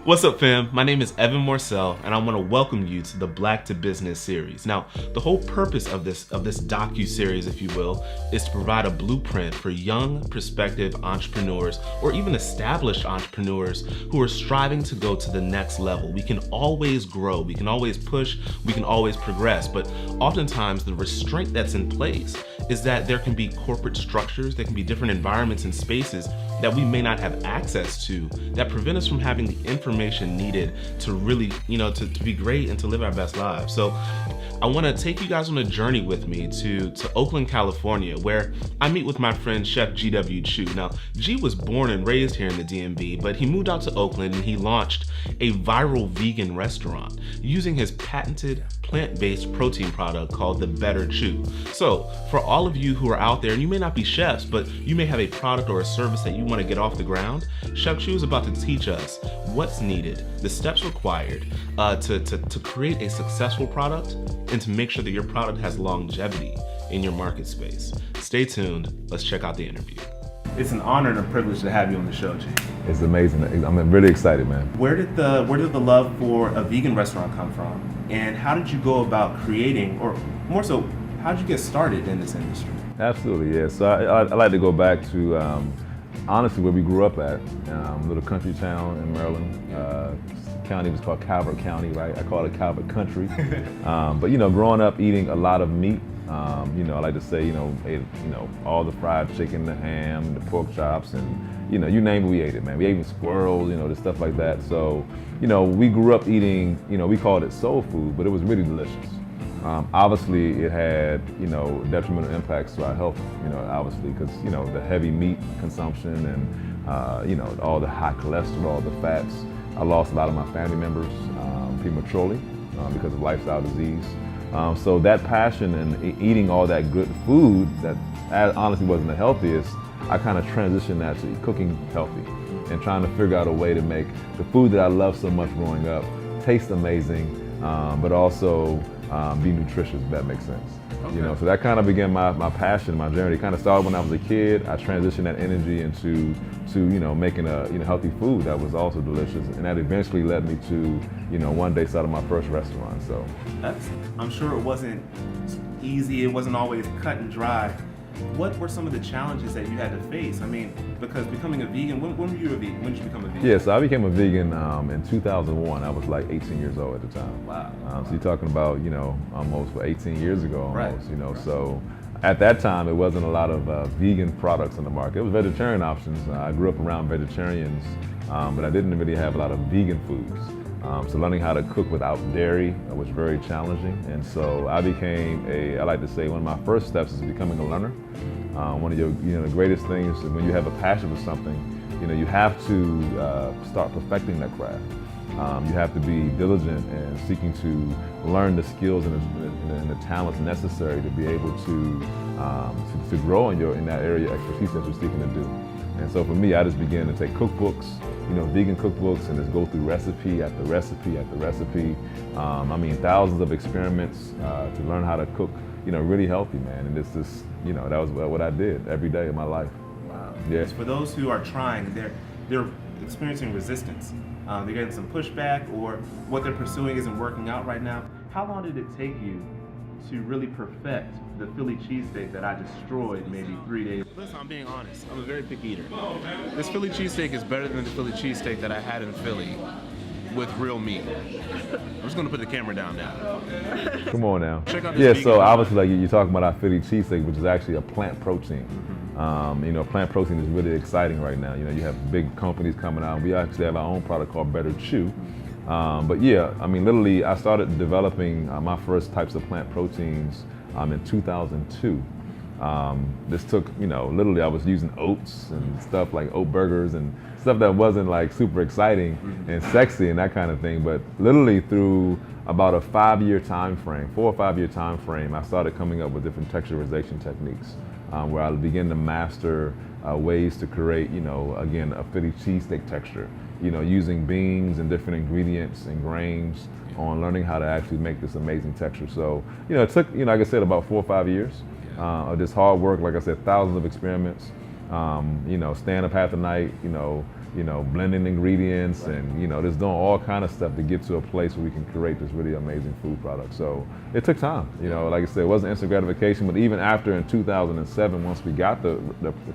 What's up, fam? My name is Evan Morcell, and I want to welcome you to the Black to Business series. Now, the whole purpose of this docu-series, if you will, is to provide a blueprint for young, prospective entrepreneurs or even established entrepreneurs who are striving to go to the next level. We can always grow, we can always push, we can always progress, but oftentimes the restraint that's in place is that there can be corporate structures, there can be different environments and spaces that we may not have access to that prevent us from having the information needed to really, to be great and to live our best lives. So I want to take you guys on a journey with me to Oakland, California, where I meet with my friend Chef G.W. Chu. Now, G was born and raised here in the DMV, but he moved out to Oakland and he launched a viral vegan restaurant using his patented plant-based protein product called the Better Chu. So for all of you who are out there, and you may not be chefs, but you may have a product or a service that you want to get off the ground, Chef Chu is about to teach us what's needed, the steps required to create a successful product and to make sure that your product has longevity in your market space. Stay tuned. Let's check out the interview. It's an honor and a privilege to have you on the show, G. It's amazing. I'm really excited, man. Where did the love for a vegan restaurant come from? And how did you go about creating, or more so, how did you get started in this industry? Absolutely, yeah. So I like to go back to, honestly, where we grew up at, a little country town in Maryland. The county was called Calvert County, right? I call it Calvert Country. But growing up eating a lot of meat, I like to say, ate, all the fried chicken, the ham, the pork chops, and you name it, we ate it, man. We ate even squirrels, the stuff like that. So, we grew up eating, we called it soul food, but it was really delicious. Obviously, it had, detrimental impacts to our health, obviously, because, the heavy meat consumption and, all the high cholesterol, the fats. I lost a lot of my family members prematurely because of lifestyle disease. So that passion and eating all that good food that honestly wasn't the healthiest, I kind of transitioned that to cooking healthy and trying to figure out a way to make the food that I loved so much growing up taste amazing, but also be nutritious, if that makes sense. Okay. So that kind of began my passion, my journey. It kind of started when I was a kid. I transitioned that energy into making a healthy food that was also delicious, and that eventually led me to one day started my first restaurant. So I'm sure it wasn't easy. It wasn't always cut and dry. What were some of the challenges that you had to face? I mean, because becoming a vegan, when were you a vegan? When did you become a vegan? Yeah, so I became a vegan in 2001. I was like 18 years old at the time. Wow. So you're talking about, almost 18 years ago almost, right. Right. So at that time, it wasn't a lot of vegan products on the market. It was vegetarian options. I grew up around vegetarians, but I didn't really have a lot of vegan foods. So learning how to cook without dairy was very challenging. And so I became I like to say one of my first steps is becoming a learner. One of the greatest things is when you have a passion for something, you have to start perfecting that craft. You have to be diligent and seeking to learn the skills and the talents necessary to be able to grow in that area of expertise that you're seeking to do. And so for me, I just began to take cookbooks, vegan cookbooks, and just go through recipe after recipe after recipe. Thousands of experiments to learn how to cook, really healthy, man. And that was what I did every day of my life. Wow. Yeah. For those who are trying, they're experiencing resistance. They're getting some pushback, or what they're pursuing isn't working out right now. How long did it take you to really perfect the Philly cheesesteak that I destroyed maybe 3 days? Listen, I'm being honest. I'm a very picky eater. This Philly cheesesteak is better than the Philly cheesesteak that I had in Philly with real meat. I'm just gonna put the camera down now. Come on now. Check out this so obviously, like you're talking about our Philly cheesesteak, which is actually a plant protein. Plant protein is really exciting right now. You have big companies coming out. We actually have our own product called Better Chu. Literally, I started developing my first types of plant proteins in 2002. This took, literally I was using oats and stuff like oat burgers and stuff that wasn't like super exciting and sexy and that kind of thing. But literally through about a 4 or 5 year time frame, I started coming up with different texturization techniques where I began to master ways to create, again, a Philly cheesesteak texture, using beans and different ingredients and grains on learning how to actually make this amazing texture. So, it took, like I said, about 4 or 5 years of this hard work. Like I said, thousands of experiments, staying up half the night, blending ingredients and, just doing all kind of stuff to get to a place where we can create this really amazing food product. So it took time, like I said, it wasn't instant gratification, but even after in 2007, once we got the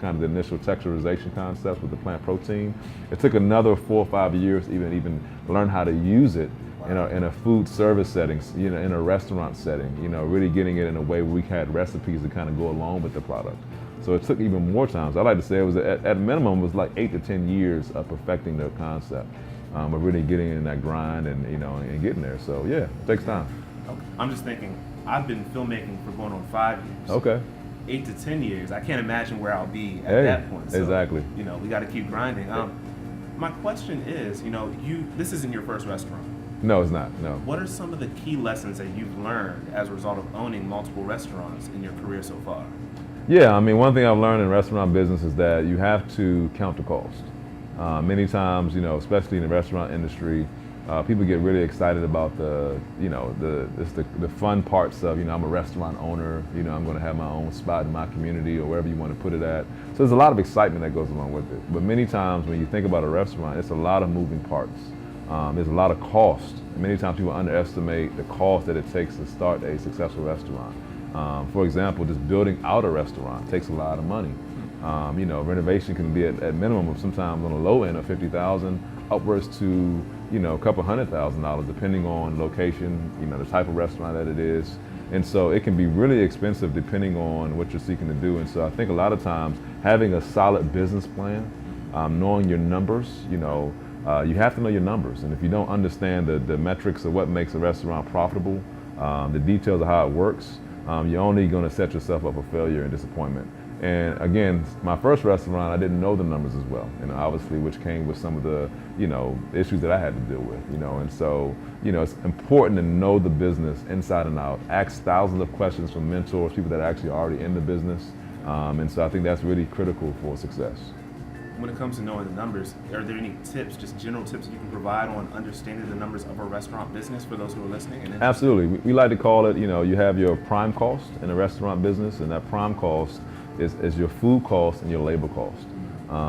kind of the initial texturization concept with the plant protein, it took another 4 or 5 years to even learn how to use it in a food service setting, in a restaurant setting, really getting it in a way where we had recipes to kind of go along with the product. So it took even more time. So I like to say it was at minimum, it was like 8 to 10 years of perfecting the concept, of really getting in that grind and and getting there. So yeah, it takes time. Okay. I'm just thinking, I've been filmmaking for going on 5 years. Okay. 8 to 10 years. I can't imagine where I'll be at that point. So, exactly. We got to keep grinding. My question is, this isn't your first restaurant. No, it's not. No. What are some of the key lessons that you've learned as a result of owning multiple restaurants in your career so far? Yeah, I mean, one thing I've learned in restaurant business is that you have to count the cost. Many times, especially in the restaurant industry, people get really excited about the fun parts of, I'm a restaurant owner, I'm going to have my own spot in my community or wherever you want to put it at. So there's a lot of excitement that goes along with it. But many times when you think about a restaurant, it's a lot of moving parts. There's a lot of cost. Many times people underestimate the cost that it takes to start a successful restaurant. For example, just building out a restaurant takes a lot of money. Renovation can be at minimum of sometimes on the low end of $50,000 upwards to a couple $100,000 depending on location, the type of restaurant that it is. And so it can be really expensive depending on what you're seeking to do. And so I think a lot of times having a solid business plan, knowing your numbers, you have to know your numbers. And if you don't understand the metrics of what makes a restaurant profitable, the details of how it works, you're only going to set yourself up for failure and disappointment. And again, my first restaurant, I didn't know the numbers as well, obviously, which came with some of the, issues that I had to deal with, and so, it's important to know the business inside and out, ask thousands of questions from mentors, people that are actually already in the business, and so I think that's really critical for success. When it comes to knowing the numbers, are there any tips, just general tips you can provide on understanding the numbers of a restaurant business for those who are listening? And absolutely. We like to call it, you have your prime cost in a restaurant business, and that prime cost is your food cost and your labor cost.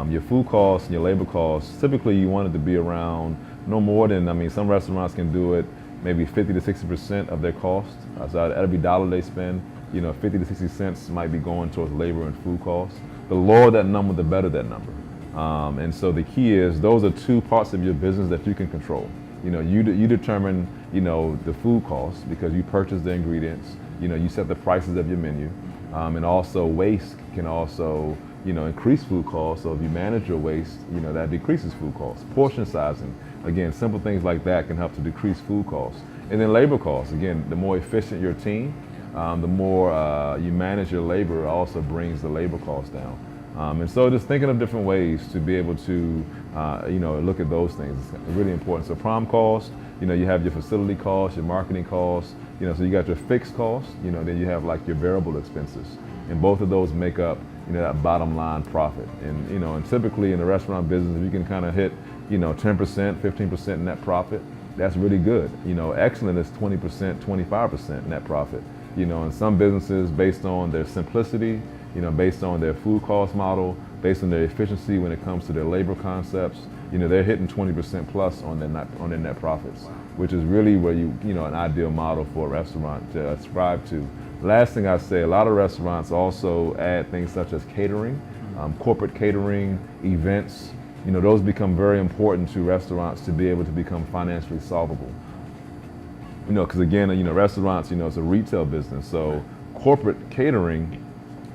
Your food cost and your labor costs, typically you want it to be around no more than, some restaurants can do it maybe 50 to 60% of their cost. So every dollar they spend, 50 to 60 cents might be going towards labor and food costs. The lower that number, the better that number. And so the key is those are two parts of your business that you can control. You determine, the food costs because you purchase the ingredients, you set the prices of your menu, and also waste can also, increase food costs. So if you manage your waste, that decreases food costs. Portion sizing, again, simple things like that can help to decrease food costs. And then labor costs, again, the more efficient your team, the more you manage your labor also brings the labor costs down. And so just thinking of different ways to be able to, look at those things is really important. So prime cost, you have your facility costs, your marketing costs, so you got your fixed costs, then you have like your variable expenses. And both of those make up, that bottom line profit. And, and typically in the restaurant business, if you can kind of hit, 10%, 15% net profit, that's really good. Excellent is 20%, 25% net profit. In some businesses based on their simplicity, based on their food cost model, based on their efficiency when it comes to their labor concepts, they're hitting 20% plus on their net profits, which is really where an ideal model for a restaurant to ascribe to. Last thing I say, a lot of restaurants also add things such as catering, corporate catering, events. Those become very important to restaurants to be able to become financially solvable. Because again, restaurants, it's a retail business, so corporate catering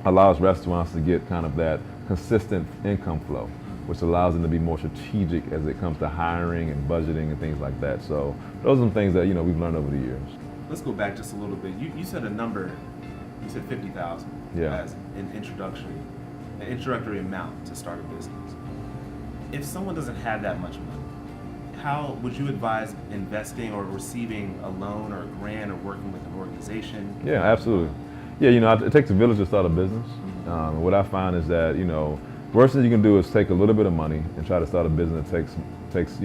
allows restaurants to get kind of that consistent income flow, which allows them to be more strategic as it comes to hiring and budgeting and things like that. So those are some things that we've learned over the years. Let's go back just a little bit. You said a number. You said 50,000 as an introductory amount to start a business. If someone doesn't have that much money, how would you advise investing or receiving a loan or a grant or working with an organization? Yeah, absolutely. Yeah, it takes a village to start a business. What I find is that, worst thing you can do is take a little bit of money and try to start a business that takes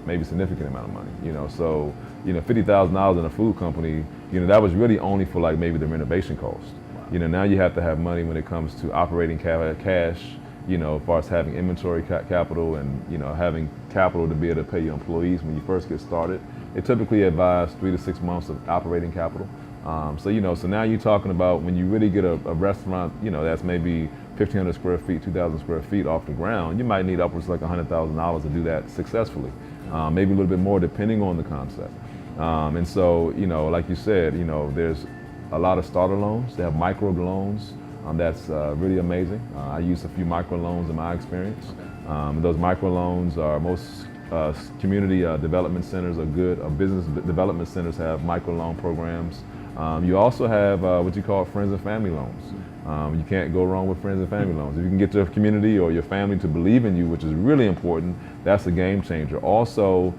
maybe a significant amount of money. So, $50,000 in a food company, that was really only for like maybe the renovation cost. Now you have to have money when it comes to operating cash, as far as having inventory capital and, having capital to be able to pay your employees when you first get started. They typically advise 3 to 6 months of operating capital. So now you're talking about when you really get a restaurant, that's maybe 1,500 square feet, 2,000 square feet off the ground, you might need upwards like $100,000 to do that successfully. Maybe a little bit more depending on the concept. And so, like you said, there's a lot of starter loans. They have micro loans. That's really amazing. I use a few micro loans in my experience. Those micro loans are most community development centers are good. Business development centers have micro loan programs. You also have what you call friends and family loans. You can't go wrong with friends and family loans. If you can get your community or your family to believe in you, which is really important, that's a game changer. Also,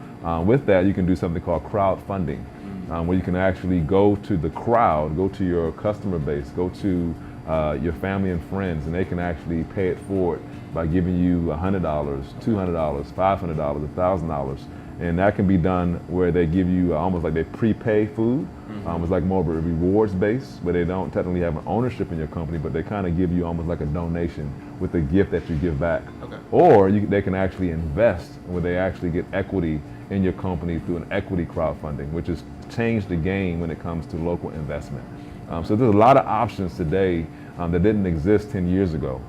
with that, you can do something called crowdfunding, where you can actually go to the crowd, go to your customer base, go to your family and friends, and they can actually pay it forward by giving you $100, $200, $500, $1,000. And that can be done where they give you almost like they prepay food. It's like more of a rewards base, where they don't technically have an ownership in your company, but they kind of give you almost like a donation with a gift that you give back. Okay. Or they can actually invest, where they actually get equity in your company through an equity crowdfunding, which has changed the game when it comes to local investment. So there's a lot of options today that didn't exist 10 years ago.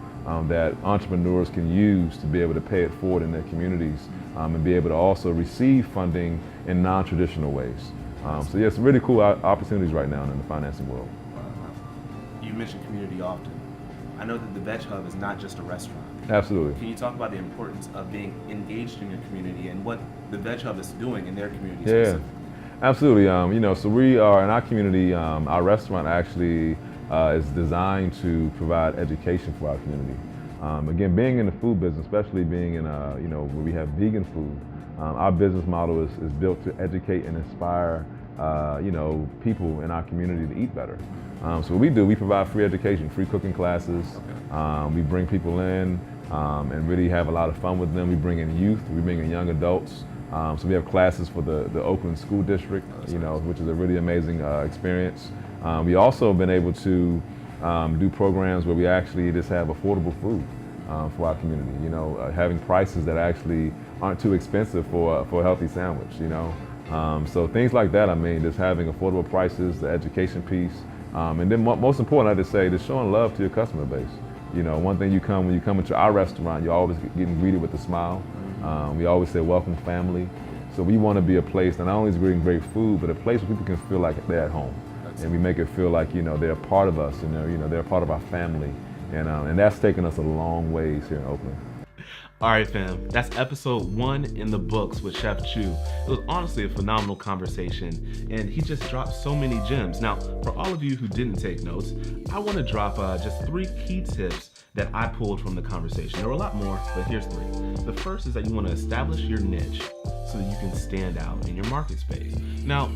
That entrepreneurs can use to be able to pay it forward in their communities and be able to also receive funding in non-traditional ways. So yeah, it's really cool opportunities right now in the financing world. You mentioned community often. I know that the Veg Hub is not just a restaurant. Absolutely. Can you talk about the importance of being engaged in your community and what the Veg Hub is doing in their community specifically? Absolutely. So we are in our community. Our restaurant actually is designed to provide education for our community. Again, being in the food business, especially being in where we have vegan food, our business model is built to educate and inspire people in our community to eat better. So what we do, we provide free education, free cooking classes. We bring people in and really have a lot of fun with them. We bring in youth, we bring in young adults. So we have classes for the Oakland School District, which is a really amazing experience. We also have been able to do programs where we actually just have affordable food for our community. Having prices that actually aren't too expensive for a healthy sandwich. So things like that. Just having affordable prices, the education piece, and then most important, I just say, just showing love to your customer base. One thing when you come into our restaurant, you're always getting greeted with a smile. We always say, welcome family. So we want to be a place that not only is greeting great food, but a place where people can feel like they're at home. And we make it feel like, they're a part of us and they're a part of our family. And that's taken us a long ways here in Oakland. All right, fam, that's episode 1 in the books with Chef Chu. It was honestly a phenomenal conversation, and he just dropped so many gems. Now, for all of you who didn't take notes, I want to drop just 3 key tips that I pulled from the conversation. There were a lot more, but here's 3. The first is that you want to establish your niche so that you can stand out in your market space. Now,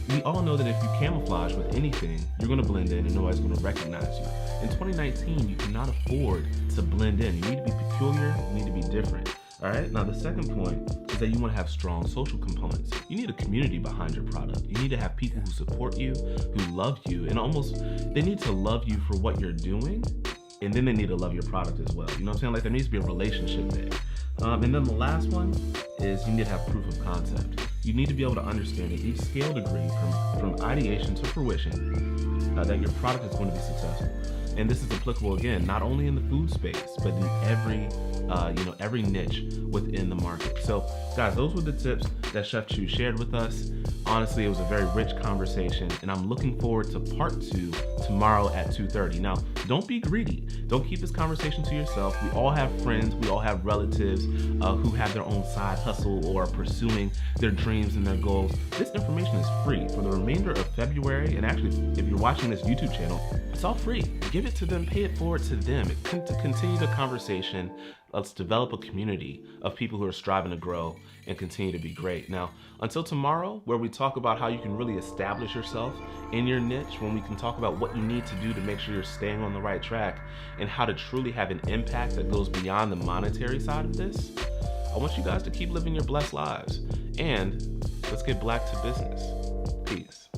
we all know that if you camouflage with anything, you're going to blend in and nobody's going to recognize you. In 2019, you cannot afford to blend in. You need to be peculiar, you need to be different. All right, now the second point is that you want to have strong social components. You need a community behind your product. You need to have people who support you, who love you, and they need to love you for what you're doing, and then they need to love your product as well. You know what I'm saying? Like, there needs to be a relationship there. And then the last one is you need to have proof of concept. You need to be able to understand at each scale degree from ideation to fruition that your product is going to be successful. And this is applicable, again, not only in the food space, but in every niche within the market. So, guys, those were the tips that Chef Chu shared with us. Honestly, it was a very rich conversation, and I'm looking forward to part 2 tomorrow at 2:30. Now, don't be greedy. Don't keep this conversation to yourself. We all have friends, we all have relatives who have their own side hustle or are pursuing their dreams and their goals. This information is free for the remainder of February, and actually, if you're watching this YouTube channel, it's all free. Give it to them, pay it forward to them. To continue the conversation, let's develop a community of people who are striving to grow and continue to be great. Now, until tomorrow, where we talk about how you can really establish yourself in your niche, when we can talk about what you need to do to make sure you're staying on the right track and how to truly have an impact that goes beyond the monetary side of this, I want you guys to keep living your blessed lives. And let's get black to business. Peace.